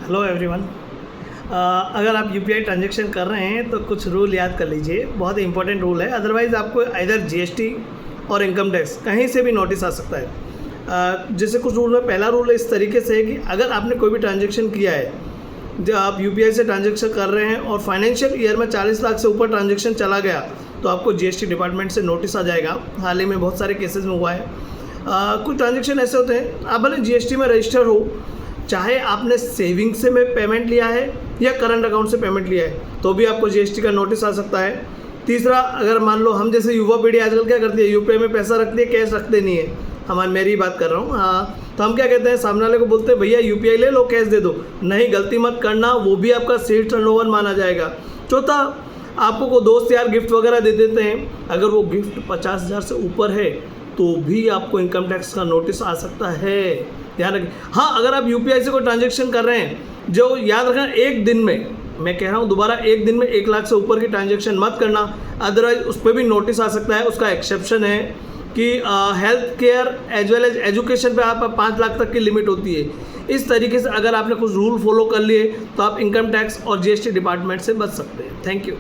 Hello everyone. अगर आप UPI transaction कर रहे हैं तो कुछ रूल याद कर लीजिए, बहुत ही इंपॉर्टेंट रूल है। अदरवाइज़ आपको इधर जीएसटी और इनकम टैक्स कहीं से भी नोटिस आ सकता है। जैसे कुछ रूल में पहला रूल इस तरीके से है कि अगर आपने कोई भी ट्रांजैक्शन किया है, जो आप यूपीआई से ट्रांजैक्शन कर रहे हैं और फाइनेंशियल ईयर में 40 लाख से ऊपर ट्रांजैक्शन चला गया तो आपको जीएसटी डिपार्टमेंट से नोटिस आ जाएगा। हाल ही में बहुत सारे केसेस में हुआ है। कुछ ट्रांजैक्शन ऐसे होते हैं, आप भले जीएसटी में रजिस्टर हो, चाहे आपने सेविंग से में पेमेंट लिया है या करंट अकाउंट से पेमेंट लिया है, तो भी आपको जीएसटी का नोटिस आ सकता है। तीसरा, अगर मान लो हम जैसे युवा पीढ़ी आजकल क्या करती है, यूपीआई में पैसा रखती है, कैश रखते नहीं है। मेरी बात कर रहा हूँ। हाँ, तो हम क्या कहते हैं, सामने वाले को बोलते हैं भैया यूपीआई ले लो, कैश दे दो। नहीं, गलती मत करना, वो भी आपका सेल्स टर्नओवर माना जाएगा। चौथा, आपको को दोस्त यार गिफ्ट वगैरह दे देते हैं, अगर वो गिफ्ट 50,000 से ऊपर है तो भी आपको इनकम टैक्स का नोटिस आ सकता है, ध्यान रखें। हाँ, अगर आप यूपीआई से कोई ट्रांजैक्शन कर रहे हैं, जो याद रखना, एक दिन में, मैं कह रहा हूँ दोबारा, एक दिन में 1 लाख से ऊपर की ट्रांजैक्शन मत करना, अदरवाइज उस पर भी नोटिस आ सकता है। उसका एक्सेप्शन है कि health care as well as education पे आप 5 लाख तक की लिमिट होती है। इस तरीके से अगर आपने कुछ रूल फॉलो कर लिए तो आप इनकम टैक्स और जीएसटी डिपार्टमेंट से बच सकते हैं। Thank you.